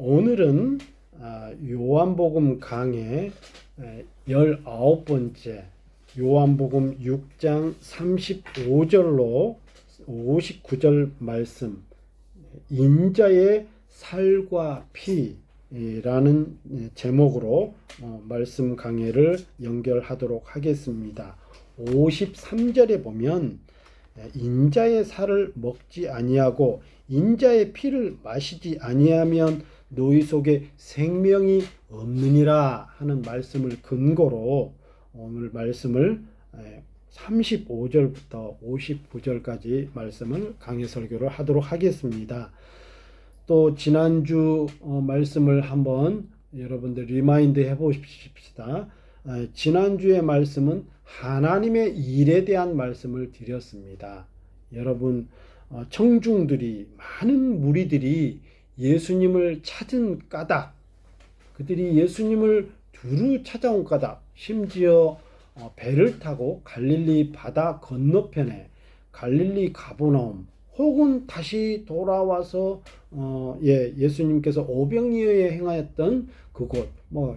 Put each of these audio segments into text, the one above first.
오늘은 요한복음 강의 19번째 요한복음 6장 35절로 59절 말씀, 인자의 살과 피라는 제목으로 말씀 강해를 연결하도록 하겠습니다. 53절에 보면 인자의 살을 먹지 아니하고 인자의 피를 마시지 아니하면 너희 속에 생명이 없느니라 하는 말씀을 근거로 오늘 말씀을 35절부터 59절까지 말씀을 강해 설교를 하도록 하겠습니다. 또 지난주 말씀을 한번 여러분들 리마인드 해보십시다. 지난주의 말씀은 하나님의 일에 대한 말씀을 드렸습니다. 여러분, 청중들이, 많은 무리들이 예수님을 찾은 까닭, 그들이 예수님을 두루 찾아온 까닭, 심지어 배를 타고 갈릴리 바다 건너편에 갈릴리 가버나움 혹은 다시 돌아와서 예수님께서 오병이어에 행하였던 그곳,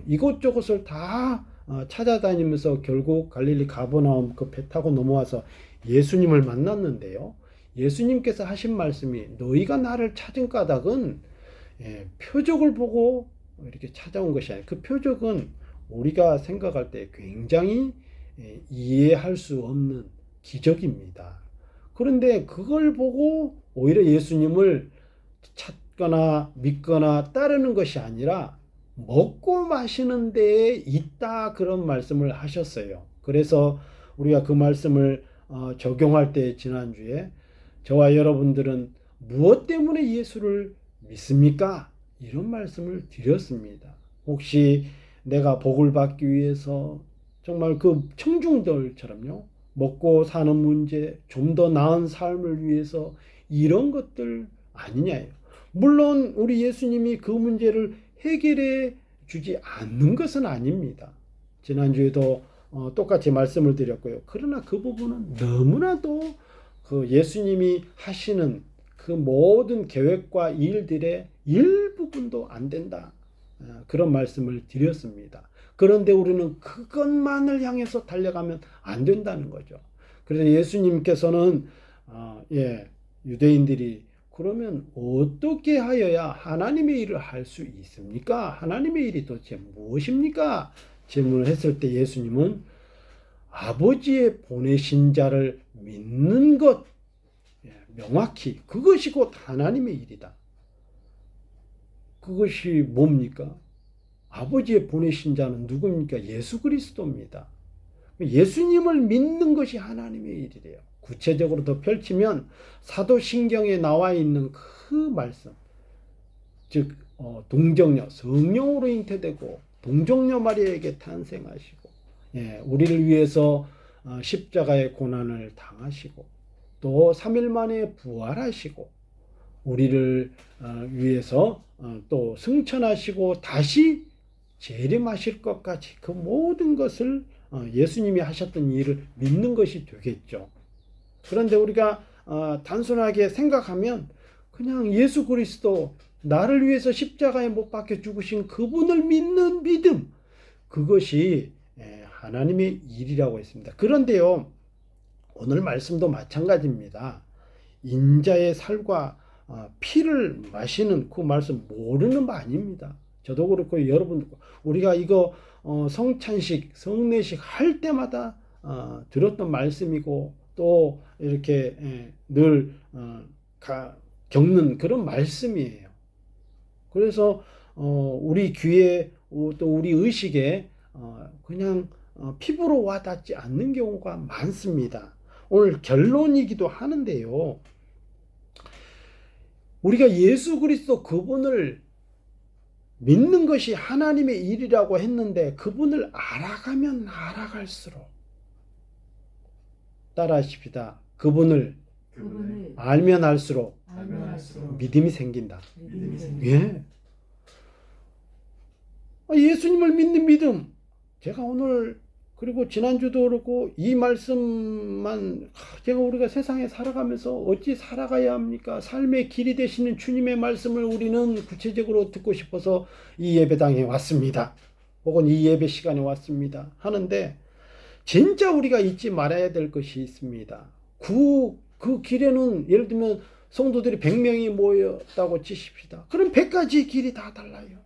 이곳저곳을 다 찾아다니면서 결국 갈릴리 가버나움 그 배 타고 넘어와서 예수님을 만났는데요. 예수님께서 하신 말씀이 너희가 나를 찾은 까닭은 표적을 보고 이렇게 찾아온 것이 아니라 그 표적은 우리가 생각할 때 굉장히 이해할 수 없는 기적입니다. 그런데 그걸 보고 오히려 예수님을 찾거나 믿거나 따르는 것이 아니라 먹고 마시는 데에 있다, 그런 말씀을 하셨어요. 그래서 우리가 그 말씀을 적용할 때 지난주에 저와 여러분들은 무엇 때문에 예수를 믿습니까? 이런 말씀을 드렸습니다. 혹시 내가 복을 받기 위해서 정말 그 청중들처럼요, 먹고 사는 문제, 좀 더 나은 삶을 위해서 이런 것들 아니냐예요. 물론 우리 예수님이 그 문제를 해결해 주지 않는 것은 아닙니다. 지난주에도 똑같이 말씀을 드렸고요. 그러나 그 부분은 너무나도 그 예수님이 하시는 그 모든 계획과 일들의 일부분도 안 된다, 그런 말씀을 드렸습니다. 그런데 우리는 그것만을 향해서 달려가면 안 된다는 거죠. 그래서 예수님께서는 유대인들이 그러면 어떻게 하여야 하나님의 일을 할 수 있습니까? 하나님의 일이 도대체 무엇입니까? 질문을 했을 때 예수님은 아버지의 보내신 자를 믿는 것, 명확히 그것이 곧 하나님의 일이다. 그것이 뭡니까? 아버지의 보내신 자는 누굽니까? 예수 그리스도입니다. 예수님을 믿는 것이 하나님의 일이래요. 구체적으로 더 펼치면 사도신경에 나와 있는 그 말씀, 즉 동정녀, 성령으로 잉태되고 동정녀 마리아에게 탄생하시고 우리를 위해서 십자가의 고난을 당하시고 또 3일 만에 부활하시고 우리를 위해서 또 승천하시고 다시 재림하실 것까지 그 모든 것을 예수님이 하셨던 일을 믿는 것이 되겠죠. 그런데 우리가 단순하게 생각하면 그냥 예수 그리스도, 나를 위해서 십자가에 못 박혀 죽으신 그분을 믿는 믿음, 그것이 하나님의 일이라고 했습니다. 그런데요, 오늘 말씀도 마찬가지입니다. 인자의 살과 피를 마시는 그 말씀 모르는 바 아닙니다. 저도 그렇고 여러분, 우리가 이거 성찬식, 성례식 할 때마다 들었던 말씀이고 또 이렇게 늘 겪는 그런 말씀이에요. 그래서 우리 귀에 또 우리 의식에 그냥 피부로 와닿지 않는 경우가 많습니다. 오늘 결론이기도 하는데요, 우리가 예수 그리스도 그분을 믿는 것이 하나님의 일이라고 했는데 그분을 알아가면 알아갈수록, 따라하십시다. 그분을 알면 알수록 믿음이 생긴다. 예. 예수님을 믿는 믿음, 제가 오늘 그리고 지난주도 그렇고 이 말씀만 제가 우리가 세상에 살아가면서 어찌 살아가야 합니까? 삶의 길이 되시는 주님의 말씀을 우리는 구체적으로 듣고 싶어서 이 예배당에 왔습니다. 혹은 이 예배 시간에 왔습니다. 하는데 진짜 우리가 잊지 말아야 될 것이 있습니다. 그 길에는 예를 들면 성도들이 100명이 모였다고 치십시다. 그럼 100가지 길이 다 달라요.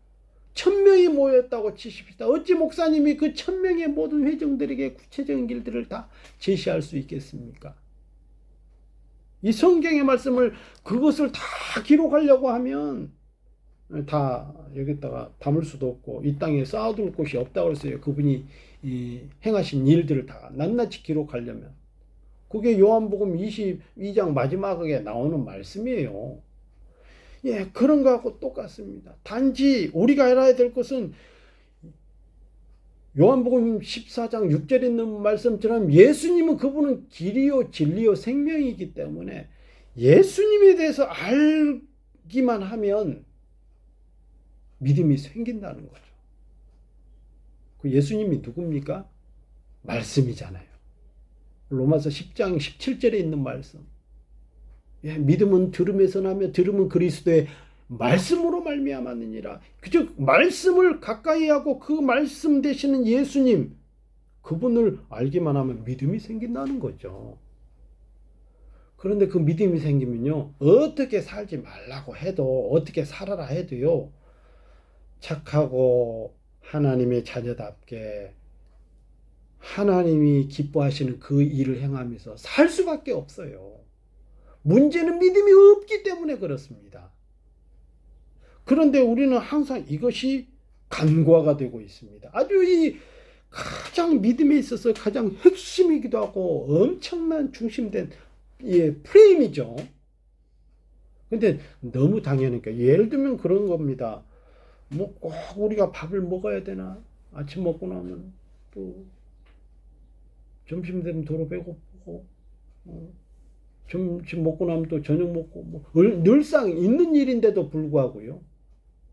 1000명이 모였다고 치십시다. 어찌 목사님이 그 1000명의 모든 회중들에게 구체적인 길들을 다 제시할 수 있겠습니까? 이 성경의 말씀을 그것을 다 기록하려고 하면 다 여기다가 담을 수도 없고 이 땅에 쌓아둘 곳이 없다고 그랬어요. 그분이 행하신 일들을 다 낱낱이 기록하려면. 그게 요한복음 22장 마지막에 나오는 말씀이에요. 예, 그런 거하고 똑같습니다. 단지 우리가 알아야 될 것은 요한복음 14장 6절에 있는 말씀처럼 예수님은 그분은 길이요 진리요 생명이기 때문에 예수님에 대해서 알기만 하면 믿음이 생긴다는 거죠. 그 예수님이 누굽니까? 말씀이잖아요. 로마서 10장 17절에 있는 말씀. 예, 믿음은 들음에서 나며 들음은 그리스도의 말씀으로 말미암았느니라. 즉 말씀을 가까이 하고 그 말씀 되시는 예수님 그분을 알기만 하면 믿음이 생긴다는 거죠. 그런데 그 믿음이 생기면요 어떻게 살지 말라고 해도 어떻게 살아라 해도요 착하고 하나님의 자녀답게 하나님이 기뻐하시는 그 일을 행하면서 살 수밖에 없어요. 문제는 믿음이 없기 때문에 그렇습니다. 그런데 우리는 항상 이것이 간과가 되고 있습니다. 아주 이 가장 믿음에 있어서 가장 핵심이기도 하고 엄청난 중심된 프레임이죠. 근데 너무 당연하니까 예를 들면 그런 겁니다. 뭐 꼭 우리가 밥을 먹어야 되나? 아침 먹고 나면 또 점심 되면 도로 배고프고 점심 먹고 나면 또 저녁 먹고 뭐 늘상 있는 일인데도 불구하고요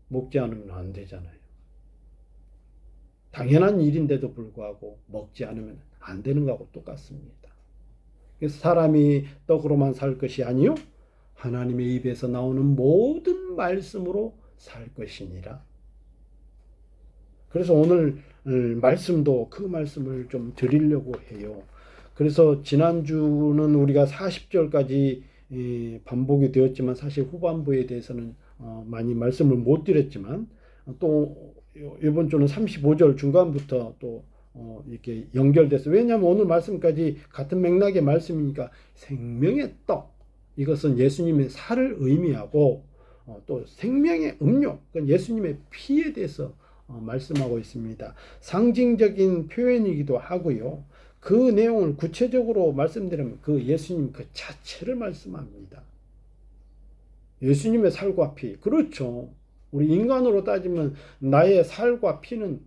먹지 않으면 안 되잖아요. 당연한 일인데도 불구하고 먹지 않으면 안 되는 거하고 똑같습니다. 그래서 사람이 떡으로만 살 것이 아니요 하나님의 입에서 나오는 모든 말씀으로 살 것이니라. 그래서 오늘 말씀도 그 말씀을 좀 드리려고 해요. 그래서 지난주는 우리가 40절까지 반복이 되었지만 사실 후반부에 대해서는 많이 말씀을 못 드렸지만 또 이번 주는 35절 중간부터 또 이렇게 연결돼서 왜냐하면 오늘 말씀까지 같은 맥락의 말씀이니까 생명의 떡 이것은 예수님의 살을 의미하고 또 생명의 음료 그건 예수님의 피에 대해서 말씀하고 있습니다. 상징적인 표현이기도 하고요. 그 내용을 구체적으로 말씀드리면 그 예수님 그 자체를 말씀합니다. 예수님의 살과 피. 그렇죠. 우리 인간으로 따지면 나의 살과 피는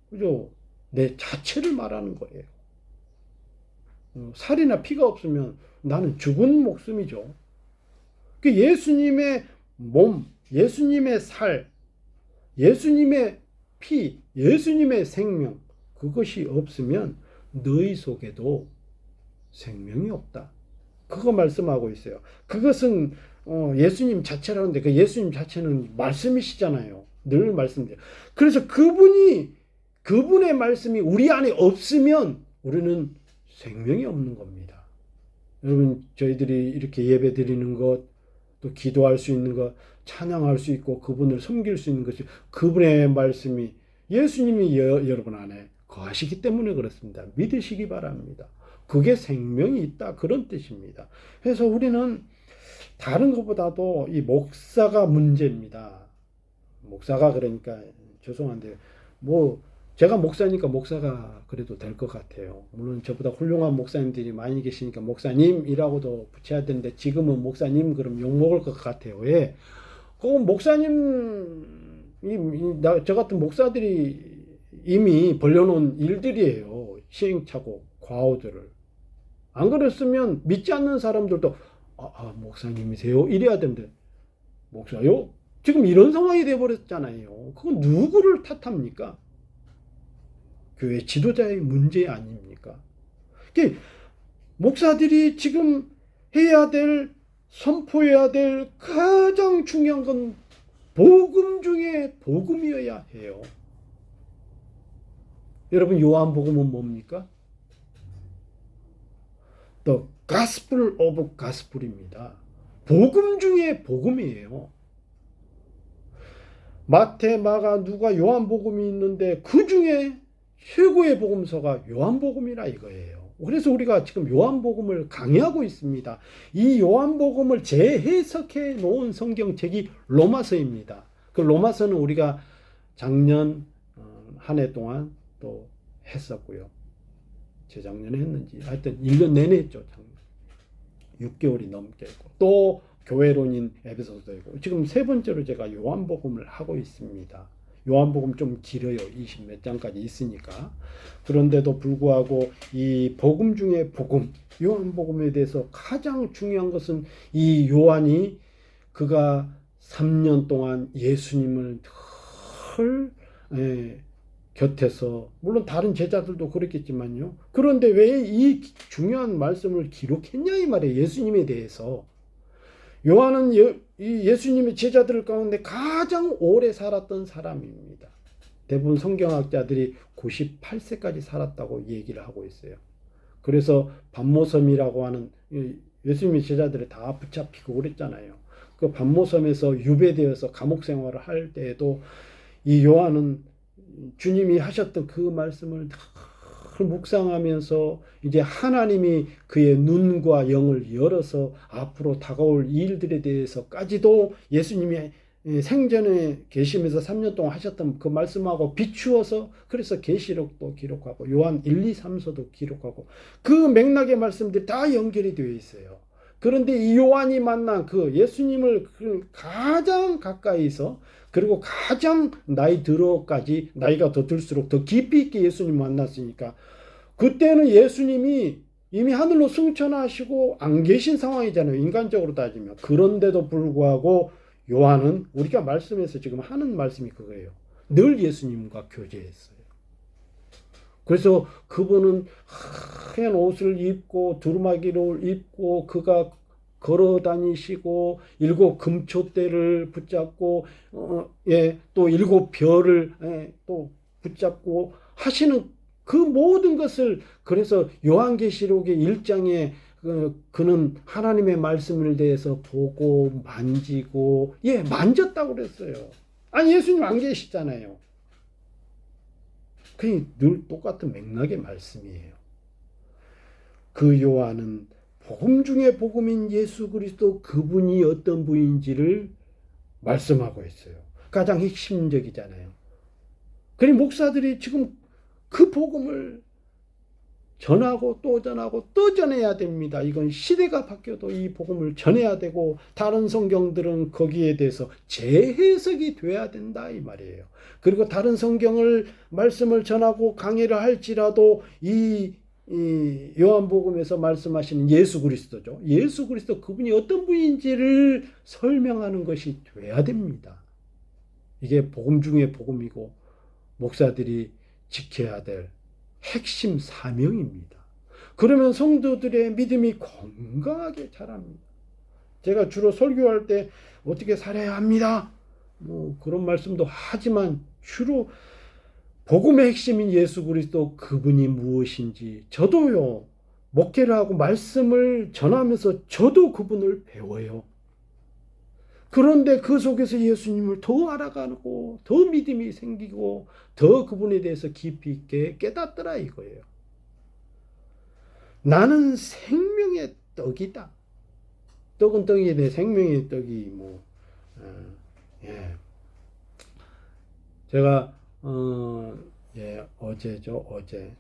그죠? 내 자체를 말하는 거예요. 살이나 피가 없으면 나는 죽은 목숨이죠. 그 예수님의 몸, 예수님의 살, 예수님의 피, 예수님의 생명 그것이 없으면 너희 속에도 생명이 없다. 그거 말씀하고 있어요. 그것은 예수님 자체라는데 그 예수님 자체는 말씀이시잖아요. 늘 말씀드려요. 그래서 그분의 말씀이 우리 안에 없으면 우리는 생명이 없는 겁니다. 여러분 저희들이 이렇게 예배 드리는 것, 또 기도할 수 있는 것, 찬양할 수 있고 그분을 섬길 수 있는 것이 그분의 말씀이 예수님이 여러분 안에 거하시기 때문에 그렇습니다. 믿으시기 바랍니다. 그게 생명이 있다 그런 뜻입니다. 그래서 우리는 다른 것보다도 이 목사가 문제입니다. 목사가 그러니까 죄송한데 뭐 제가 목사니까 목사가 그래도 될 것 같아요. 물론 저보다 훌륭한 목사님들이 많이 계시니까 목사님이라고도 붙여야 되는데 지금은 목사님 그럼 욕먹을 것 같아요. 왜? 그 목사님 저 같은 목사들이 이미 벌려놓은 일들이에요. 시행착오, 과오들을. 안 그랬으면 믿지 않는 사람들도 목사님이세요? 이래야 되는데 목사요? 지금 이런 상황이 돼버렸잖아요. 그건 누구를 탓합니까? 교회 지도자의 문제 아닙니까? 목사들이 지금 해야 될, 선포해야 될 가장 중요한 건 복음 중에 복음이어야 해요. 여러분, 요한복음은 뭡니까? The Gospel of Gospel입니다. 복음 중에 복음이에요. 마태, 마가, 누가, 요한복음이 있는데 그 중에 최고의 복음서가 요한복음이라 이거예요. 그래서 우리가 지금 요한복음을 강의하고 있습니다. 이 요한복음을 재해석해 놓은 성경책이 로마서입니다. 그 로마서는 우리가 작년 한 해 동안 또 했었고요. 재작년에 했는지 하여튼 1년 내내 했죠. 6개월이 넘게 했고, 또 교회론인 에베소서도 있고, 지금 세 번째로 제가 요한복음을 하고 있습니다. 요한복음 좀 길어요. 20 몇 장까지 있으니까. 그런데도 불구하고 이 복음 중에 복음, 요한복음에 대해서 가장 중요한 것은 이 요한이 그가 3년 동안 예수님을 늘 곁에서, 물론 다른 제자들도 그랬겠지만요. 그런데 왜 이 중요한 말씀을 기록했냐 이 말이에요. 예수님에 대해서. 요한은 예수님의 제자들 가운데 가장 오래 살았던 사람입니다. 대부분 성경학자들이 98세까지 살았다고 얘기를 하고 있어요. 그래서 반모섬이라고 하는, 예수님의 제자들이 다 붙잡히고 그랬잖아요. 그 반모섬에서 유배되어서 감옥 생활을 할 때에도 이 요한은 주님이 하셨던 그 말씀을 묵상하면서 이제 하나님이 그의 눈과 영을 열어서 앞으로 다가올 일들에 대해서까지도 예수님이 생전에 계시면서 3년 동안 하셨던 그 말씀하고 비추어서, 그래서 계시록도 기록하고 요한 1, 2, 3서도 기록하고, 그 맥락의 말씀들이 다 연결이 되어 있어요. 그런데 이 요한이 만난 그 예수님을 가장 가까이서, 그리고 가장 나이 들어까지, 나이가 더 들수록 더 깊이 있게 예수님 만났으니까, 그때는 예수님이 이미 하늘로 승천하시고 안 계신 상황이잖아요. 인간적으로 따지면. 그런데도 불구하고 요한은 우리가 말씀에서 지금 하는 말씀이 그거예요. 늘 예수님과 교제했어요. 그래서 그분은 하얀 옷을 입고 두루마기를 입고 그가 걸어 다니시고 7 금초대를 붙잡고 또 7 별을 또 붙잡고 하시는 그 모든 것을, 그래서 요한계시록의 1장에 그는 하나님의 말씀을 대해서 보고 만지고 만졌다고 그랬어요. 아니, 예수님 안 계시잖아요. 그게 늘 똑같은 맥락의 말씀이에요. 그 요한은 복음 중에 복음인 예수 그리스도, 그분이 어떤 분인지를 말씀하고 있어요. 가장 핵심적이잖아요. 그러니 목사들이 지금 그 복음을 전하고 또 전하고 또 전해야 됩니다. 이건 시대가 바뀌어도 이 복음을 전해야 되고, 다른 성경들은 거기에 대해서 재해석이 돼야 된다 이 말이에요. 그리고 다른 성경을 말씀을 전하고 강의를 할지라도 이 요한복음에서 말씀하시는 예수 그리스도죠. 예수 그리스도, 그분이 어떤 분인지를 설명하는 것이 돼야 됩니다. 이게 복음 중에 복음이고 목사들이 지켜야 될 핵심 사명입니다. 그러면 성도들의 믿음이 건강하게 자랍니다. 제가 주로 설교할 때 어떻게 살아야 합니다, 그런 말씀도 하지만, 주로 복음의 핵심인 예수 그리스도, 그분이 무엇인지 저도요, 목회를 하고 말씀을 전하면서 저도 그분을 배워요. 그런데 그 속에서 예수님을 더 알아가고 더 믿음이 생기고 더 그분에 대해서 깊이 있게 깨닫더라 이거예요. 나는 생명의 떡이다. 떡은 떡인데 생명의 떡이 제가 어제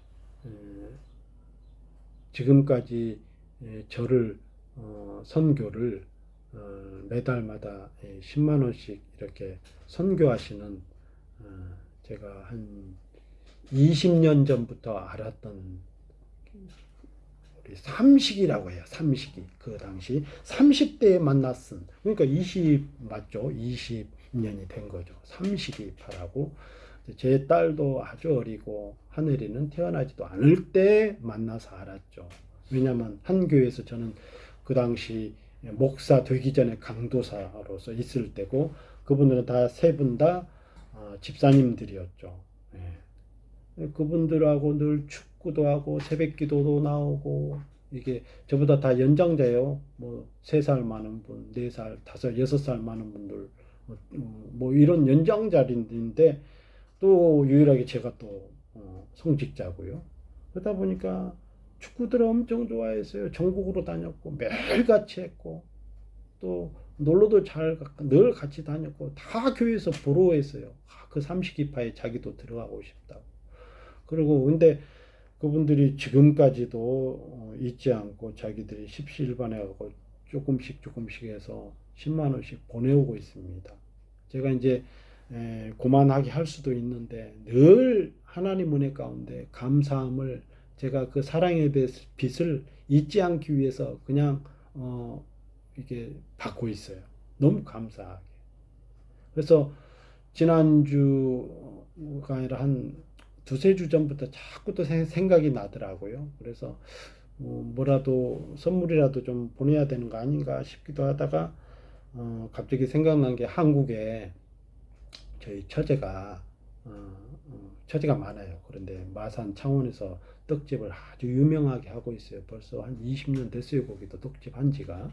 지금까지 저를 선교를 매달마다 10만 원씩 이렇게 선교하시는, 제가 한 20년 전부터 알았던 우리 삼식이라고 해요. 삼식이 그 당시 30대에 만났은, 그러니까 20 맞죠? 20년이 된 거죠. 삼식이 파라고 제 딸도 아주 어리고 하늘이는 태어나지도 않을 때 만나서 알았죠. 왜냐하면 한 교회에서 저는 그 당시 목사 되기 전에 강도사로서 있을 때고 그분들은 다 세 분 다 집사님들이었죠. 예. 그분들하고 늘 축구도 하고 새벽기도도 나오고 이게 저보다 다 연장자예요. 뭐 3살 많은 분, 4살, 5, 6살 많은 분들 뭐 이런 연장자인데 또 유일하게 제가 또 성직자고요. 그러다 보니까 축구들을 엄청 좋아했어요. 전국으로 다녔고 매일 같이 했고 또 놀러도 늘 같이 다녔고 다 교회에서 부러워했어요. 그 삼식이파에 자기도 들어가고 싶다고. 그리고 근데 그분들이 지금까지도 잊지 않고 자기들이 십시일반에 가고 조금씩 해서 10만 원씩 보내오고 있습니다. 제가 이제 고만하게 할 수도 있는데 늘 하나님 은혜 가운데 감사함을 제가 그 사랑의 빛을 잊지 않기 위해서 그냥 이게 받고 있어요. 너무 감사하게. 그래서 지난주가 아니라 한 두세 주 전부터 자꾸 또 생각이 나더라고요. 그래서 뭐라도 선물이라도 좀 보내야 되는 거 아닌가 싶기도 하다가 갑자기 생각난 게 한국에 저희 처제가 많아요. 그런데 마산 창원에서 떡집을 아주 유명하게 하고 있어요. 벌써 한 20년 됐어요. 거기도 떡집 한 지가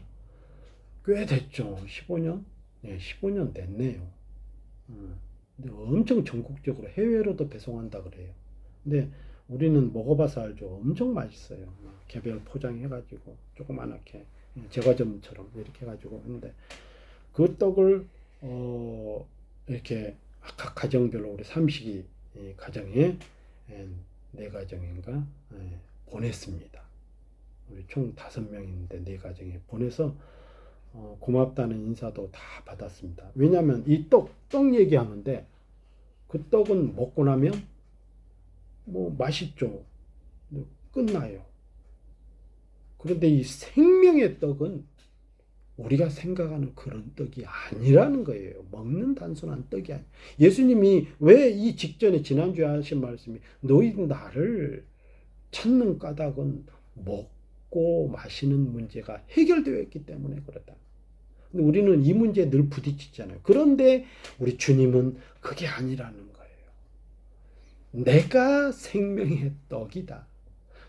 꽤 됐죠. 15년? 네, 15년 됐네요. 근데 엄청 전국적으로 해외로도 배송한다 그래요. 근데 우리는 먹어봐서 알죠. 엄청 맛있어요. 개별 포장해가지고 조그만하게 제과점처럼 이렇게 해가지고 했는데 그 떡을 이렇게 각 가정별로 우리 삼식이 가정에 4가정인가 보냈습니다. 우리 총 5명인데 4가정에 보내서 고맙다는 인사도 다 받았습니다. 왜냐하면 이 떡 얘기하는데 그 떡은 먹고 나면 뭐 맛있죠. 끝나요. 그런데 이 생명의 떡은 우리가 생각하는 그런 떡이 아니라는 거예요. 먹는 단순한 떡이 아니에요. 예수님이 왜 이 직전에 지난주에 하신 말씀이 너희 나를 찾는 까닭은 먹고 마시는 문제가 해결되어 있기 때문에 그렇다. 근데 우리는 이 문제에 늘 부딪히잖아요. 그런데 우리 주님은 그게 아니라는 거예요. 내가 생명의 떡이다.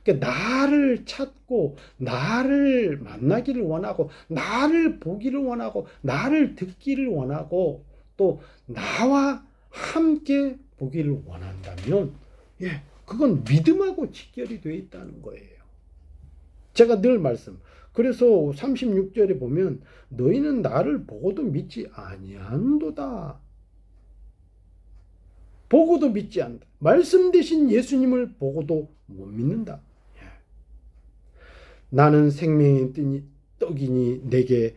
그러니까 나를 찾고 나를 만나기를 원하고 나를 보기를 원하고 나를 듣기를 원하고 또 나와 함께 보기를 원한다면 그건 믿음하고 직결이 되어 있다는 거예요. 제가 늘 그래서 36절에 보면 너희는 나를 보고도 믿지 아니한도다. 보고도 믿지 않는다. 말씀 대신 예수님을 보고도 못 믿는다. 나는 생명의 떡이니 내게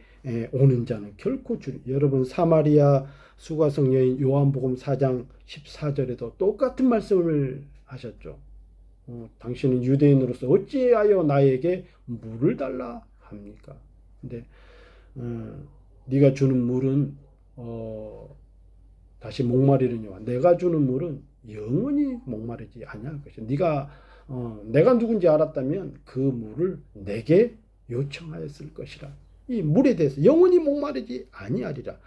오는 자는 결코 주리. 여러분 사마리아 수가성 여인 요한복음 4장 14절에도 똑같은 말씀을 하셨죠. 당신은 유대인으로서 어찌하여 나에게 물을 달라 합니까? 근데 네가 주는 물은 다시 목마르느니와 내가 주는 물은 영원히 목마르지 아니할 것이야. 내가 누군지 알았다면 그 물을 내게 요청하였을 것이라. 이 물에 대해서 영원히 목마르지 아니하리라.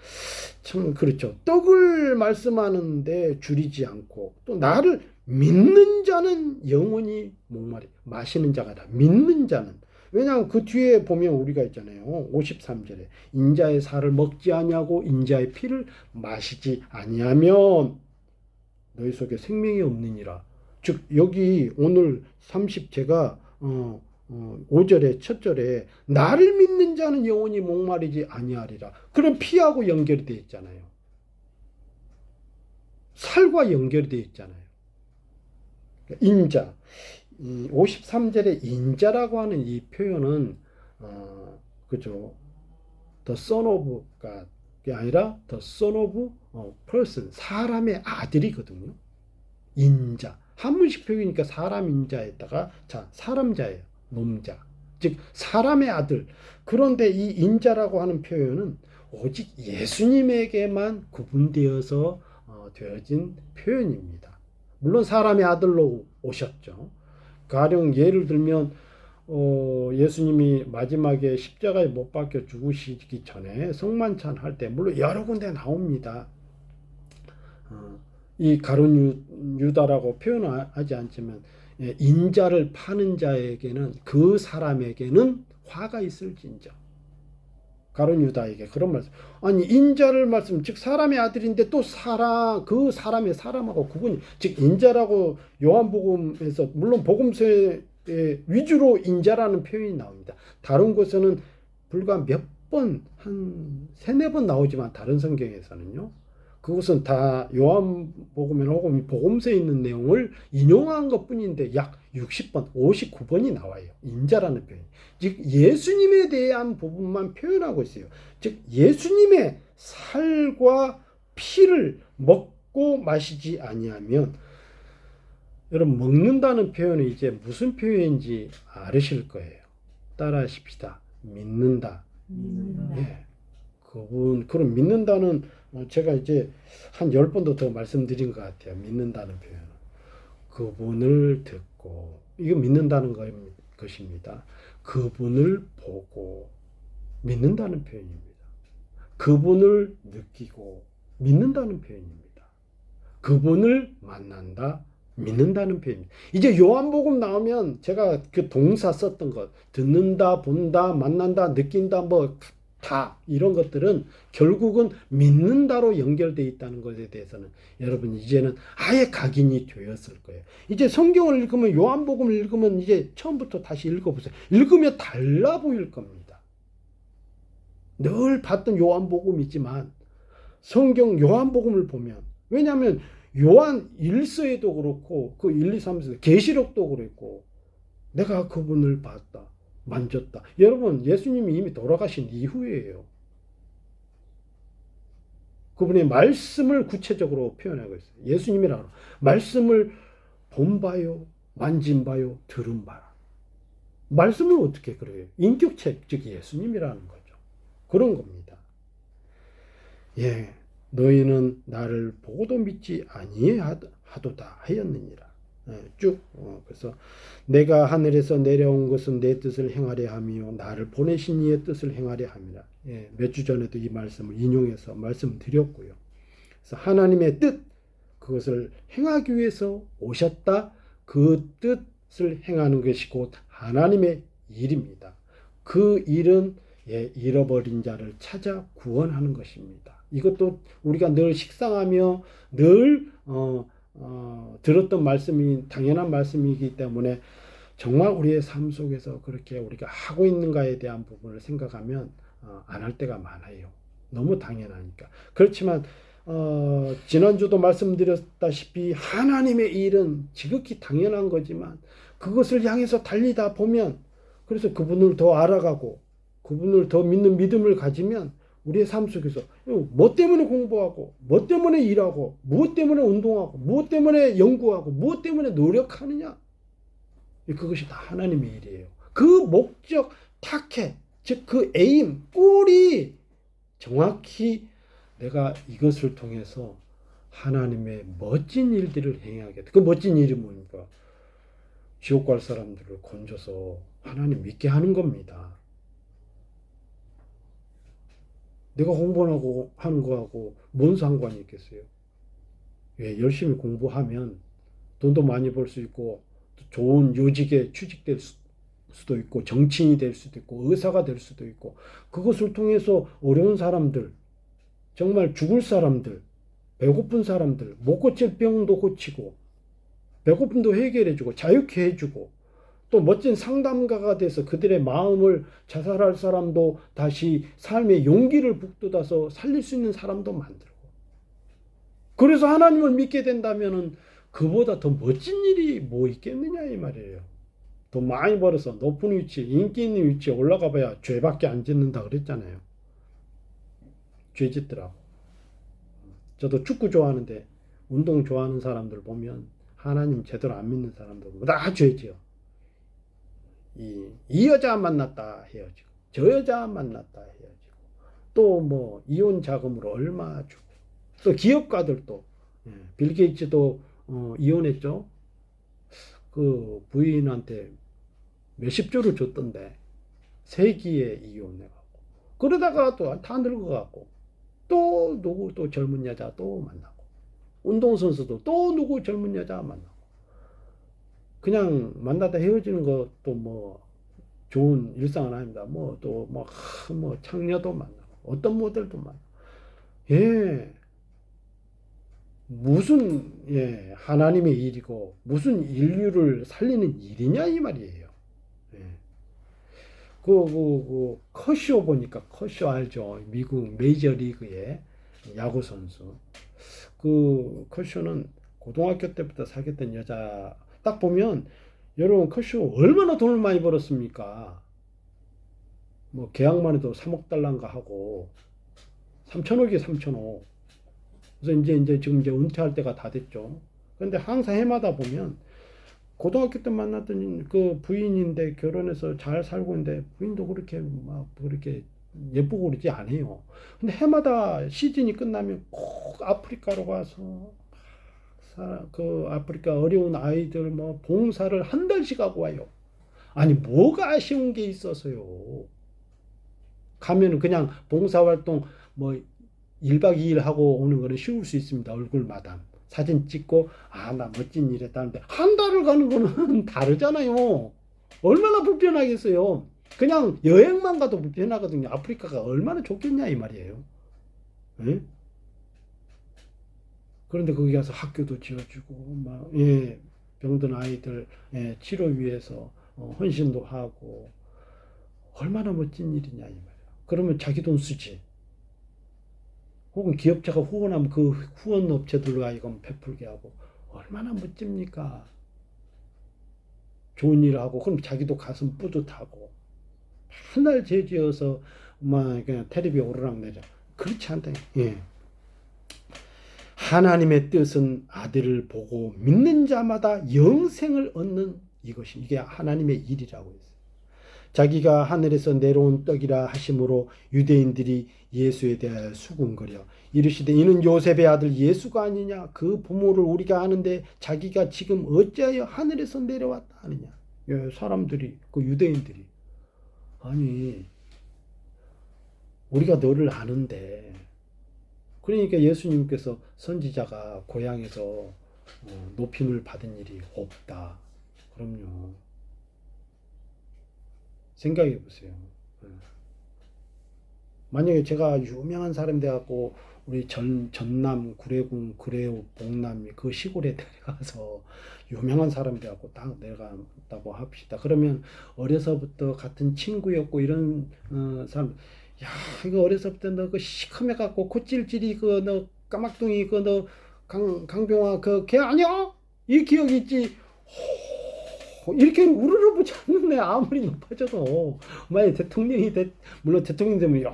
참 그렇죠. 떡을 말씀하는데 줄이지 않고 또 나를 믿는 자는 영원히 마시는 자가 아니라 믿는 자는. 왜냐하면 그 뒤에 보면 우리가 있잖아요. 53절에 인자의 살을 먹지 아니하고 인자의 피를 마시지 아니하면 너희 속에 생명이 없느니라. 즉 여기 오늘 제가 5절에 첫 절에 나를 믿는 자는 영원히 목마르지 아니하리라. 그럼 피하고 연결이 되어 있잖아요. 살과 연결이 되어 있잖아요. 인자. 53절에 인자라고 하는 이 표현은 그죠? The son of God이 아니라 the son of person, 사람의 아들이거든요. 인자. 한문식 표기니까 사람 인자에다가 사람자예요. 놈자. 즉 사람의 아들. 그런데 이 인자라고 하는 표현은 오직 예수님에게만 구분되어서 되어진 표현입니다. 물론 사람의 아들로 오셨죠. 가령 예를 들면 예수님이 마지막에 십자가에 못 박혀 죽으시기 전에 성만찬 할 때 물론 여러 군데 나옵니다. 이 가룟 유다라고 표현하지 않지만 인자를 파는 자에게는 그 사람에게는 화가 있을진저. 가룟 유다에게 그런 말씀. 아니 인자를 말씀 즉 사람의 아들인데 또 그 사람의 사람하고 구분이 즉 인자라고 요한복음에서 물론 복음서에 위주로 인자라는 표현이 나옵니다. 다른 곳에는 불과 몇 번 한 세네 번 나오지만 다른 성경에서는요. 그것은 다 요한복음에 혹은 복음서에 있는 내용을 인용한 것뿐인데 약 60번, 59번이 나와요. 인자라는 표현이. 즉 예수님에 대한 부분만 표현하고 있어요. 즉 예수님의 살과 피를 먹고 마시지 아니하면 여러분 먹는다는 표현은 이제 무슨 표현인지 알으실 거예요. 따라하십시다. 믿는다. 예. 그럼 믿는다는 제가 이제 한 10번도 더 말씀드린 것 같아요. 믿는다는 표현. 그분을 듣고 이거 믿는다는 것입니다. 그분을 보고 믿는다는 표현입니다. 그분을 느끼고 믿는다는 표현입니다. 그분을 만난다. 믿는다는 표현입니다. 이제 요한복음 나오면 제가 그 동사 썼던 것 듣는다, 본다, 만난다, 느낀다 다 이런 것들은 결국은 믿는다로 연결되어 있다는 것에 대해서는 여러분 이제는 아예 각인이 되었을 거예요. 이제 성경을 읽으면 요한복음을 읽으면 이제 처음부터 다시 읽어보세요. 읽으면 달라 보일 겁니다. 늘 봤던 요한복음이지만 성경 요한복음을 보면 왜냐하면 요한 1서에도 그렇고 그 1, 2, 3서 계시록도 그랬고 내가 그분을 봤다. 만졌다. 여러분 예수님이 이미 돌아가신 이후에요. 그분의 말씀을 구체적으로 표현하고 있어요. 예수님이라고 말씀을 본 바요, 만진 바요, 들은 바라. 말씀을 어떻게 그래요? 인격체 즉 예수님이라는 거죠. 그런 겁니다. 예, 너희는 나를 보고도 믿지 아니하도다 하였느니라. 쭉 그래서 내가 하늘에서 내려온 것은 내 뜻을 행하려 함이요 나를 보내신 이의 뜻을 행하려 함이라. 몇 주 전에도 이 말씀을 인용해서 말씀드렸고요. 그래서 하나님의 뜻 그것을 행하기 위해서 오셨다. 그 뜻을 행하는 것이 곧 하나님의 일입니다. 그 일은 잃어버린 자를 찾아 구원하는 것입니다. 이것도 우리가 늘 식상하며 늘 들었던 말씀이 당연한 말씀이기 때문에 정말 우리의 삶 속에서 그렇게 우리가 하고 있는가에 대한 부분을 생각하면 안 할 때가 많아요. 너무 당연하니까. 그렇지만 지난주도 말씀드렸다시피 하나님의 일은 지극히 당연한 거지만 그것을 향해서 달리다 보면 그래서 그분을 더 알아가고 그분을 더 믿는 믿음을 가지면 우리의 삶 속에서 뭐 때문에 공부하고 뭐 때문에 일하고 무엇 때문에 운동하고 무엇 때문에 연구하고 무엇 때문에 노력하느냐 그것이 다 하나님의 일이에요. 그 목적 타켓 즉 그 에임 꼴이 정확히 내가 이것을 통해서 하나님의 멋진 일들을 행해야겠다. 그 멋진 일이 뭡니까? 지옥 갈 사람들을 건져서 하나님 믿게 하는 겁니다. 내가 공부하고 하는 거하고 뭔 상관이 있겠어요? 예, 열심히 공부하면 돈도 많이 벌 수 있고 좋은 요직에 취직될 수도 있고 정치인이 될 수도 있고 의사가 될 수도 있고 그것을 통해서 어려운 사람들 정말 죽을 사람들 배고픈 사람들 못 고칠 병도 고치고 배고픔도 해결해주고 자유케 해주고 또 멋진 상담가가 돼서 그들의 마음을 자살할 사람도 다시 삶의 용기를 북돋아서 살릴 수 있는 사람도 만들고 그래서 하나님을 믿게 된다면은 그보다 더 멋진 일이 뭐 있겠느냐 이 말이에요. 돈 많이 벌어서 높은 위치, 인기 있는 위치에 올라가 봐야 죄밖에 안 짓는다 그랬잖아요. 죄 짓더라고. 저도 축구 좋아하는데 운동 좋아하는 사람들 보면 하나님 제대로 안 믿는 사람들 보면 다 죄지요. 이 여자 만났다 헤어지고 저 여자 만났다 헤어지고 또 뭐 이혼 자금으로 얼마 주고 또 기업가들도 빌 게이츠도 이혼했죠. 그 부인한테 몇십 조를 줬던데 세기에 이혼해갖고 그러다가 또 다 늙어갖고 또 누구 또 젊은 여자 또 만나고 운동선수도 또 누구 젊은 여자 만나고 그냥 만나다 헤어지는 것도 뭐 좋은 일상은 아닙니다. 뭐 또 뭐 창녀도 만나고 어떤 모델도 만나고 예 무슨 하나님의 일이고 무슨 인류를 살리는 일이냐 이 말이에요. 예. 커쇼 보니까 커쇼 알죠? 미국 메이저리그의 야구 선수. 그 커쇼는 고등학교 때부터 사귀었던 여자 딱 보면 여러분 커쇼 얼마나 돈을 많이 벌었습니까? 뭐 계약만 해도 3억 달러인가 하고 3천억이 3천억. 그래서 이제 지금 이제 은퇴할 때가 다 됐죠. 그런데 항상 해마다 보면 고등학교 때 만났던 그 부인인데 결혼해서 잘 살고 있는데 부인도 그렇게 막 그렇게 예쁘고 그러지 않아요. 근데 해마다 시즌이 끝나면 꼭 아프리카로 가서 그 아프리카 어려운 아이들 뭐 봉사를 한 달씩 하고 와요. 아니 뭐가 아쉬운 게 있어서요. 가면은 그냥 봉사활동 뭐 1박 2일 하고 오는 거는 쉬울 수 있습니다. 얼굴 마담. 사진 찍고 나 멋진 일 했다는데 한 달을 가는 거는 다르잖아요. 얼마나 불편하겠어요. 그냥 여행만 가도 불편하거든요. 아프리카가 얼마나 좋겠냐 이 말이에요. 예? 그런데 거기 가서 학교도 지어주고 막 병든 아이들 치료 위해서 헌신도 하고 얼마나 멋진 일이냐 이 말이에요. 그러면 자기 돈 쓰지. 혹은 기업체가 후원하면 그 후원 업체들로 하여금 베풀게 하고 얼마나 멋집니까? 좋은 일을 하고 그럼 자기도 가슴 뿌듯하고 맨날 죄지어서 막 그냥 텔레비 오르락내리락 그렇지 않다. 하나님의 뜻은 아들을 보고 믿는 자마다 영생을 얻는 이게 하나님의 일이라고 했어요. 자기가 하늘에서 내려온 떡이라 하심으로 유대인들이 예수에 대하여 수군거려 이르시되 이는 요셉의 아들 예수가 아니냐 그 부모를 우리가 아는데 자기가 지금 어찌하여 하늘에서 내려왔다 하느냐. 사람들이 그 유대인들이 아니 우리가 너를 아는데 그러니까 예수님께서 선지자가 고향에서 높임을 받은 일이 없다. 그럼요. 생각해 보세요. 만약에 제가 유명한 사람 돼갖고 우리 전남 구례군 구례 봉남이 그 시골에 내려가서 유명한 사람 돼갖고 딱 내려갔다고 합시다. 그러면 어려서부터 같은 친구였고 이런 사람 야 이거 어려서부터 너 그 시커매갖고 코찔찔이 그 너 까막둥이 그 너 강병화 그 걔 아니야? 이 기억 있지? 이렇게 우르르 보지 않는 애 아무리 높아져도 만약 대통령이 물론 대통령 되면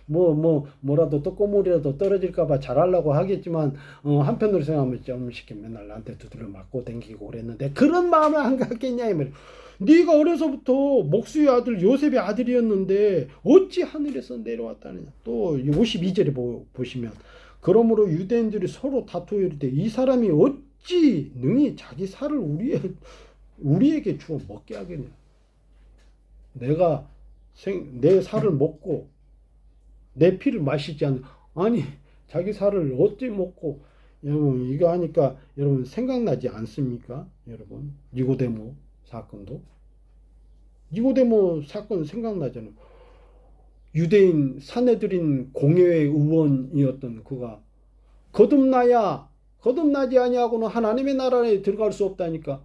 뭐라도 떡고물이라도 떨어질까봐 잘하려고 하겠지만 한편으로 생각하면 좀 쉽게 맨날 나한테 두드려 맞고 댕기고 그랬는데 그런 마음을 안 갖겠냐 이 말이야. 네가 어려서부터 목수의 아들 요셉의 아들이었는데 어찌 하늘에서 내려왔다느냐. 또 52절에 보시면 그러므로 유대인들이 서로 다투어 이르되 이 사람이 어찌 능히 자기 살을 우리에게 주어 먹게 하겠냐. 내가 내 살을 먹고 내 피를 마시지 않는 아니 자기 살을 어찌 먹고 여러분 이거 하니까 여러분 생각나지 않습니까? 여러분 니고데모 사건 생각나잖아요. 유대인 사내들인 공회의 의원이었던 그가 거듭나지 아니하고는 하나님의 나라에 들어갈 수 없다니까.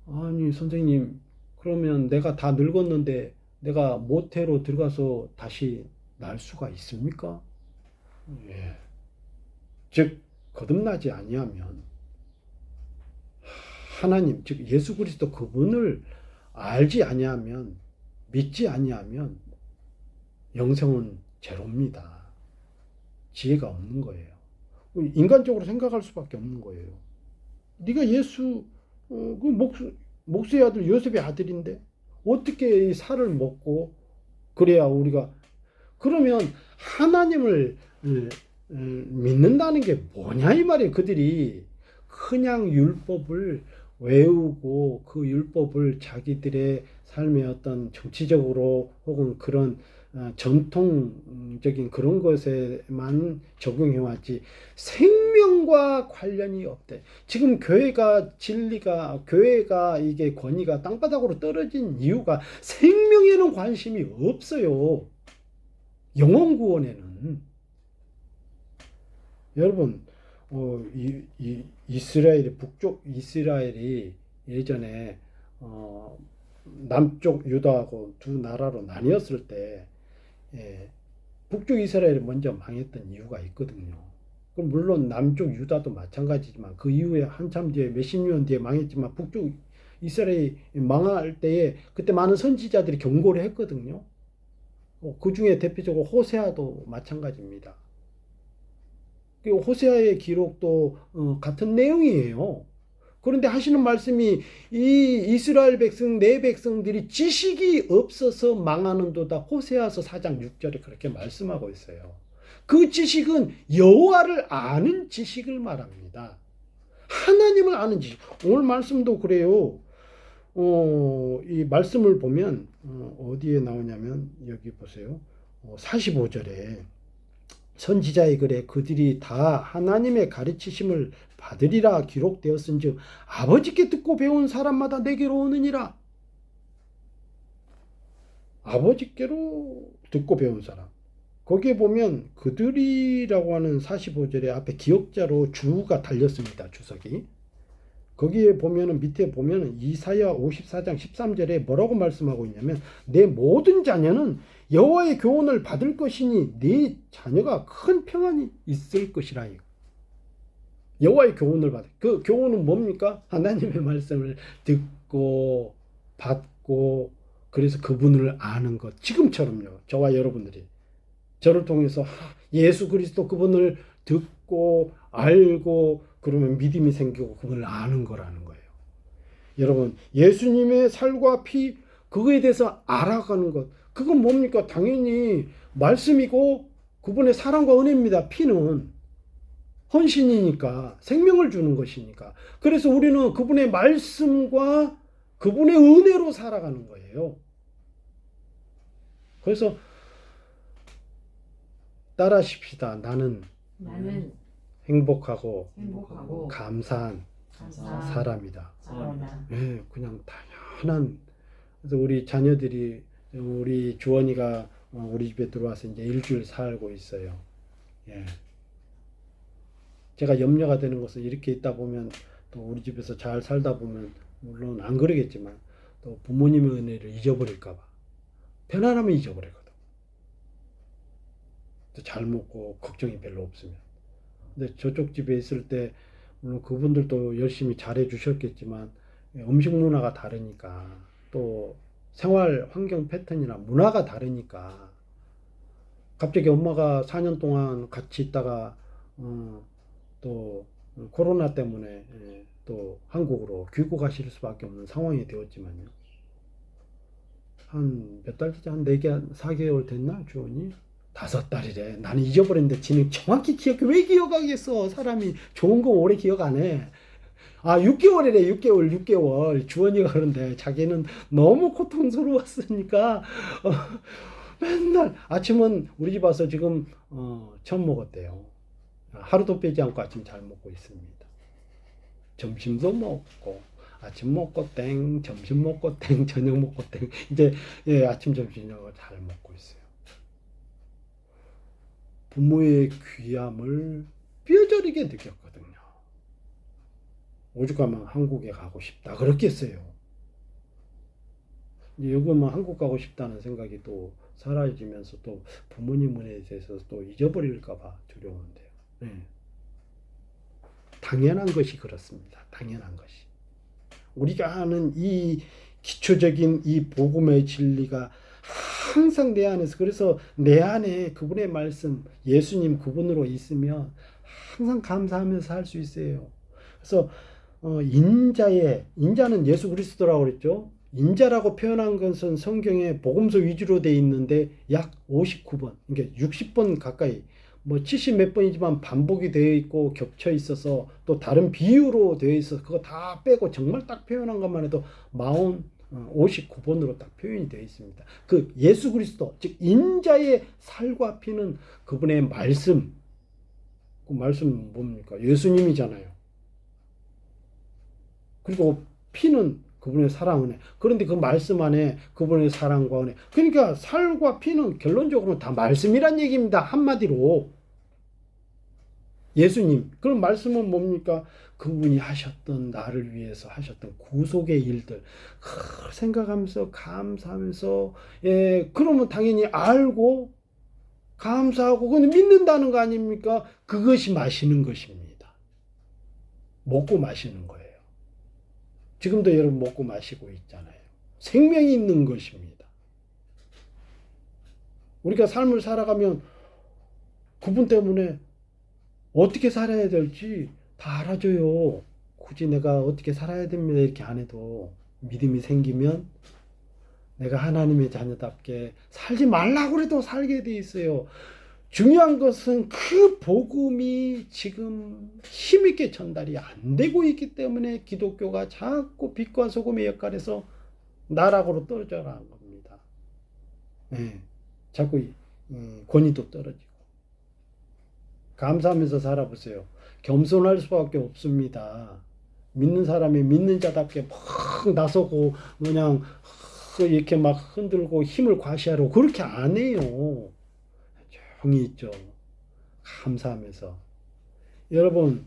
아니 선생님 그러면 내가 다 늙었는데 내가 모태로 들어가서 다시 날 수가 있습니까? 즉 거듭나지 아니하면 하나님 즉 예수 그리스도 그분을 알지 아니하면 믿지 아니하면 영생은 제로입니다. 지혜가 없는 거예요. 인간적으로 생각할 수밖에 없는 거예요. 네가 예수 그 목수의 아들 요셉의 아들인데 어떻게 이 살을 먹고 그래야 우리가 그러면 하나님을 믿는다는 게 뭐냐 이 말이에요. 그들이 그냥 율법을 외우고 그 율법을 자기들의 삶의 어떤 정치적으로 혹은 그런 전통적인 그런 것에만 적용해왔지 생명과 관련이 없대. 지금 교회가 이게 권위가 땅바닥으로 떨어진 이유가 생명에는 관심이 없어요. 영혼 구원에는. 여러분, 북쪽 이스라엘이 예전에 남쪽 유다하고 두 나라로 나뉘었을 때 북쪽 이스라엘이 먼저 망했던 이유가 있거든요. 그럼 물론 남쪽 유다도 마찬가지지만 그 이후에 한참 뒤에 몇십 년 뒤에 망했지만 북쪽 이스라엘이 망할 때에 그때 많은 선지자들이 경고를 했거든요. 그 중에 대표적으로 호세아도 마찬가지입니다. 호세아의 기록도 같은 내용이에요. 그런데 하시는 말씀이 이 이스라엘 백성 내 백성들이 지식이 없어서 망하는도다. 호세아서 4장 6절에 그렇게 말씀하고 있어요. 그 지식은 여호와를 아는 지식을 말합니다. 하나님을 아는 지식. 오늘 말씀도 그래요. 이 말씀을 보면 어디에 나오냐면 여기 보세요. 45절에 선지자의 글에 그들이 다 하나님의 가르치심을 받으리라 기록되었은즉 아버지께 듣고 배운 사람마다 내게로 오느니라. 아버지께로 듣고 배운 사람. 거기에 보면 그들이라고 하는 45절에 앞에 기억자로 주가 달렸습니다. 주석이. 거기에 보면은 밑에 보면은 이사야 54장 13절에 뭐라고 말씀하고 있냐면 내 모든 자녀는 여호와의 교훈을 받을 것이니 네 자녀가 큰 평안이 있을 것이라. 여호와의 교훈을 받을. 그 교훈은 뭡니까? 하나님의 말씀을 듣고 받고 그래서 그분을 아는 것. 지금처럼요. 저와 여러분들이 저를 통해서 예수 그리스도 그분을 듣고 알고 그러면 믿음이 생기고 그분을 아는 거라는 거예요. 여러분, 예수님의 살과 피 그거에 대해서 알아가는 것. 그건 뭡니까? 당연히 말씀이고 그분의 사랑과 은혜입니다. 피는 헌신이니까 생명을 주는 것이니까. 그래서 우리는 그분의 말씀과 그분의 은혜로 살아가는 거예요. 그래서 따라하십시다. 나는 행복하고 감사한 사람이다. 네, 그냥 당연한. 그래서 우리 자녀들이 우리 주원이가 우리 집에 들어와서 이제 일주일 살고 있어요. 예. 제가 염려가 되는 것은 이렇게 있다 보면 또 우리 집에서 잘 살다 보면 물론 안 그러겠지만 또 부모님의 은혜를 잊어버릴까봐 편안하면 잊어버리거든. 또 잘 먹고 걱정이 별로 없으면. 근데 저쪽 집에 있을 때 물론 그분들도 열심히 잘해 주셨겠지만 음식 문화가 다르니까 또 생활 환경 패턴이나 문화가 다르니까 갑자기 엄마가 4년 동안 같이 있다가 또 코로나 때문에 또 한국으로 귀국하실 수밖에 없는 상황이 되었지만요. 한 몇 달 됐지? 한 4개, 4개월 됐나? 주원이? 5달이래. 나는 잊어버렸는데 지는 정확히 기억해. 왜 기억하겠어? 사람이 좋은 거 오래 기억 안 해. 6개월이래. 6개월. 주원이가 그런데 자기는 너무 고통스러웠으니까 맨날 아침은 우리 집 와서 지금 처음 먹었대요. 하루도 빼지 않고 아침 잘 먹고 있습니다. 점심도 먹고 아침 먹고 땡, 점심 먹고 땡, 저녁 먹고 땡. 이제 아침, 점심, 저녁을 잘 먹고 있어요. 부모의 귀함을 뼈저리게 느꼈거든요. 오죽하면 한국에 가고 싶다 그랬겠어요. 요즘은 한국 가고 싶다는 생각이 또 사라지면서 또 부모님에 대해서 또 잊어버릴까봐 두려운데요. 네. 당연한 것이 그렇습니다. 당연한 것이. 우리가 하는 이 기초적인 이 복음의 진리가 항상 내 안에서, 그래서 내 안에 그분의 말씀, 예수님 그분으로 있으면 항상 감사하면서 살 수 있어요. 그래서 인자는 예수 그리스도라고 그랬죠. 인자라고 표현한 것은 성경에 복음서 위주로 돼 있는데 약 59번, 그러니까 60번 가까이 뭐 70 몇 번이지만 반복이 되어 있고 겹쳐 있어서 또 다른 비유로 되어 있어서 그거 다 빼고 정말 딱 표현한 것만 해도 59번으로 딱 표현이 되어 있습니다. 그 예수 그리스도 즉 인자의 살과 피는 그분의 말씀, 그 말씀은 뭡니까? 예수님이잖아요. 그리고 피는 그분의 사랑 은혜. 그런데 그 말씀 안에 그분의 사랑과 은혜. 그러니까 살과 피는 결론적으로 다 말씀이란 얘기입니다. 한마디로. 예수님. 그런 말씀은 뭡니까? 그분이 하셨던 나를 위해서 하셨던 구속의 일들. 생각하면서 감사하면서 그러면 당연히 알고 감사하고 그건 믿는다는 거 아닙니까? 그것이 마시는 것입니다. 먹고 마시는 거예요. 지금도 여러분 먹고 마시고 있잖아요. 생명이 있는 것입니다. 우리가 삶을 살아가면 그분 때문에 어떻게 살아야 될지 다 알아줘요. 굳이 내가 어떻게 살아야 됩니다 이렇게 안 해도 믿음이 생기면 내가 하나님의 자녀답게 살지 말라고 해도 살게 돼 있어요. 중요한 것은 그 복음이 지금 힘있게 전달이 안 되고 있기 때문에 기독교가 자꾸 빛과 소금의 역할에서 나락으로 떨어져 가는 겁니다. 네, 자꾸 권위도 떨어지고. 감사하면서 살아보세요. 겸손할 수밖에 없습니다. 믿는 사람이 믿는 자답게 막 나서고 그냥 이렇게 막 흔들고 힘을 과시하려고 그렇게 안 해요. 조용히 있죠. 감사하면서. 여러분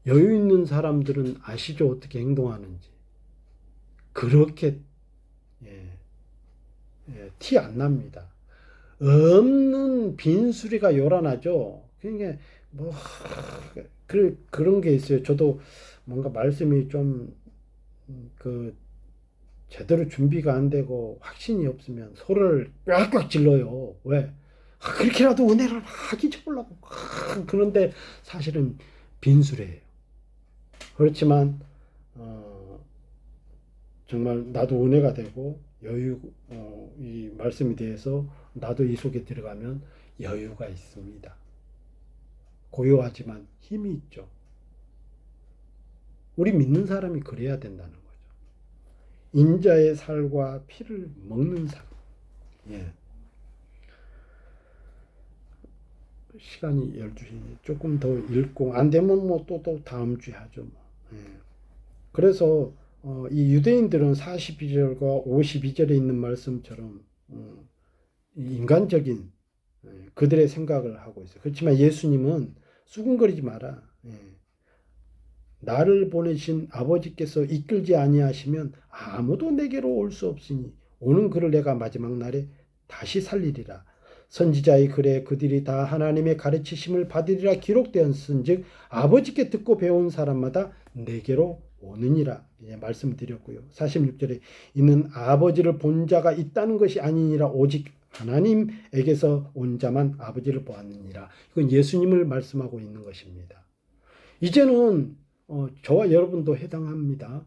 여유 있는 사람들은 아시죠? 어떻게 행동하는지. 그렇게 티 안 납니다. 없는 빈수리가 요란하죠. 그러니까 뭐 그런 게 있어요. 저도 뭔가 말씀이 좀 제대로 준비가 안 되고 확신이 없으면 소리를 꽉꽉 질러요. 왜? 그렇게라도 은혜를 막 끼쳐보려고. 그런데 사실은 빈수레예요. 그렇지만 정말 나도 은혜가 되고 여유 이 말씀에 대해서 나도 이 속에 들어가면 여유가 있습니다. 고요하지만 힘이 있죠. 우리 믿는 사람이 그래야 된다는 거죠. 인자의 살과 피를 먹는 사람. 예. 시간이 12시 조금 더 읽고 안 되면 뭐 또 다음 주에 하죠. 뭐. 예. 그래서 이 유대인들은 42절과 52절에 있는 말씀처럼 인간적인 그들의 생각을 하고 있어요. 그렇지만 예수님은 수군거리지 마라. 나를 보내신 아버지께서 이끌지 아니하시면 아무도 내게로 올 수 없으니 오는 그를 내가 마지막 날에 다시 살리리라. 선지자의 글에 그들이 다 하나님의 가르치심을 받으리라 기록되었은즉 아버지께 듣고 배운 사람마다 내게로 오느니라. 말씀드렸고요. 46절에 이는 아버지를 본 자가 있다는 것이 아니니라 오직 하나님에게서 온 자만 아버지를 보았느니라. 이건 예수님을 말씀하고 있는 것입니다. 이제는 저와 여러분도 해당합니다.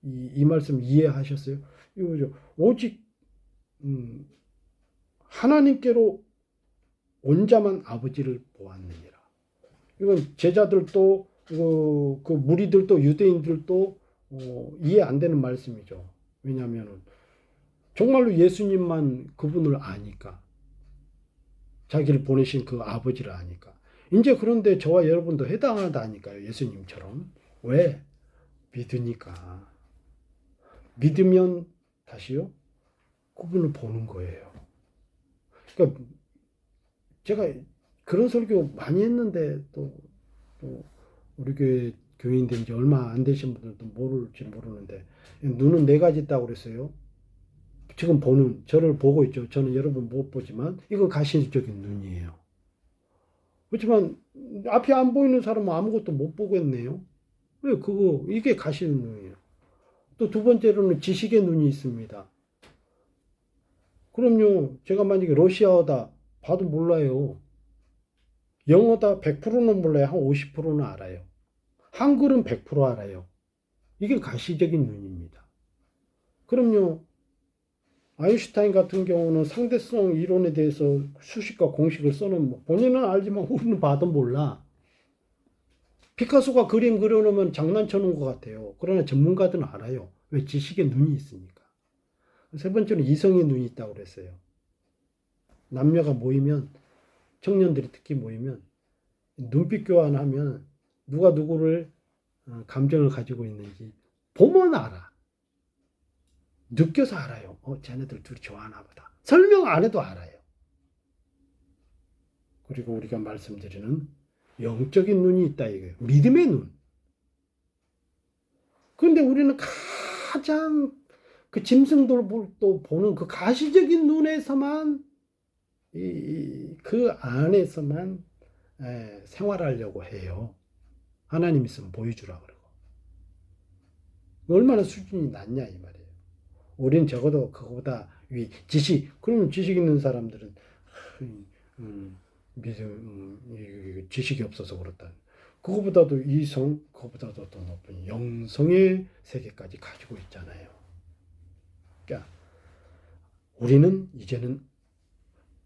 이 말씀 이해하셨어요? 이거죠. 오직 하나님께로 온 자만 아버지를 보았느니라. 이건 제자들도 그 무리들도 유대인들도 이해 안 되는 말씀이죠. 왜냐하면 정말로 예수님만 그분을 아니까, 자기를 보내신 그 아버지를 아니까. 이제 그런데 저와 여러분도 해당하다니까요. 예수님처럼. 왜? 믿으니까. 믿으면 다시요? 그분을 보는 거예요. 그러니까 제가 그런 설교 많이 했는데 또 우리 교인 된 지 얼마 안 되신 분들도 모를지 모르는데 눈은 네 가지 있다고 그랬어요. 지금 보는 저를 보고 있죠. 저는 여러분 못 보지만 이건 가시적인 눈이에요. 그렇지만 앞이 안 보이는 사람은 아무것도 못 보겠네요. 왜 이게 가시는 눈이에요. 또 두 번째로는 지식의 눈이 있습니다. 그럼요. 제가 만약에 러시아어다 봐도 몰라요. 영어다 100%는 몰라요. 한 50%는 알아요. 한글은 100% 알아요. 이게 가시적인 눈입니다. 그럼요. 아인슈타인 같은 경우는 상대성 이론에 대해서 수식과 공식을 써놓은 본인은 알지만 우리는 봐도 몰라. 피카소가 그림 그려놓으면 장난쳐 놓은 것 같아요. 그러나 전문가들은 알아요. 왜? 지식의 눈이 있으니까. 세 번째는 이성의 눈이 있다고 그랬어요. 남녀가 모이면, 청년들이 특히 모이면 눈빛 교환하면 누가 누구를 감정을 가지고 있는지 보면 알아. 느껴서 알아요. 쟤네들 둘이 좋아하나 보다. 설명 안 해도 알아요. 그리고 우리가 말씀드리는 영적인 눈이 있다 이거예요. 믿음의 눈. 그런데 우리는 가장 그 짐승들도 보는 그 가시적인 눈에서만 그 안에서만 생활하려고 해요. 하나님 있으면 보여주라 그러고. 얼마나 수준이 낮냐 이 말이에요. 우린 적어도 그거보다 지식. 그러면 지식 있는 사람들은 지식이 없어서 그렇다. 그거보다도 이성, 그거보다도 더 높은 영성의 세계까지 가지고 있잖아요. 그러니까 우리는 이제는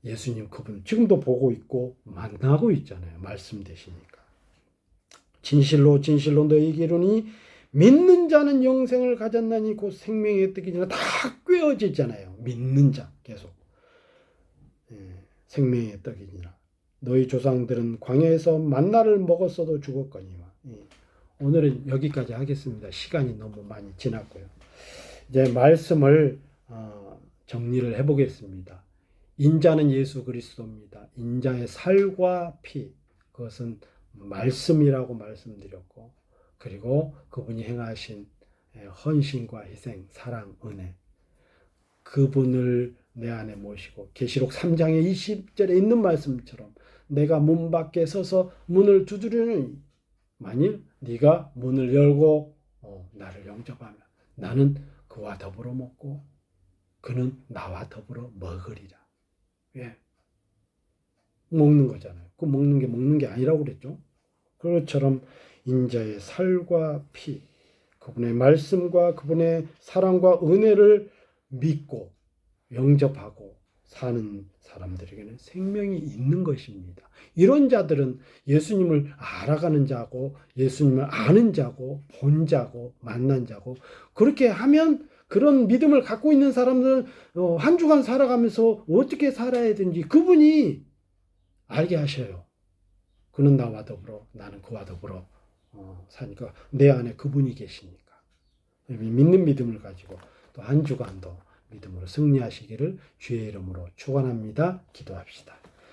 예수님 그분 지금도 보고 있고 만나고 있잖아요. 말씀 되시니까. 진실로 진실로 너희에게 이르노니 믿는 자는 영생을 가졌나니 곧 생명의 떡이니라. 다 꿰어지잖아요. 믿는 자 계속. 생명의 떡이니라. 너희 조상들은 광야에서 만나를 먹었어도 죽었거니와. 오늘은 여기까지 하겠습니다. 시간이 너무 많이 지났고요. 이제 말씀을 정리를 해보겠습니다. 인자는 예수 그리스도입니다. 인자의 살과 피, 그것은 말씀이라고 말씀드렸고, 그리고 그분이 행하신 헌신과 희생, 사랑, 은혜, 그분을 내 안에 모시고 계시록 3장의 20절에 있는 말씀처럼 내가 문 밖에 서서 문을 두드리니 만일 네가 문을 열고 나를 영접하면 나는 그와 더불어 먹고 그는 나와 더불어 먹으리라. 왜? 먹는 거잖아요. 그 먹는 게 아니라고 그랬죠. 그것처럼 인자의 살과 피, 그분의 말씀과 그분의 사랑과 은혜를 믿고 영접하고 사는 사람들에게는 생명이 있는 것입니다. 이런 자들은 예수님을 알아가는 자고 예수님을 아는 자고 본 자고 만난 자고, 그렇게 하면 그런 믿음을 갖고 있는 사람들은 한 주간 살아가면서 어떻게 살아야 되는지 그분이 알게 하셔요. 그는 나와 더불어 나는 그와 더불어 사니까 내 안에 그분이 계시니까. 믿는 믿음을 가지고 또 한 주간도 믿음으로 승리하시기를 주의 이름으로 축원합니다. 기도합시다.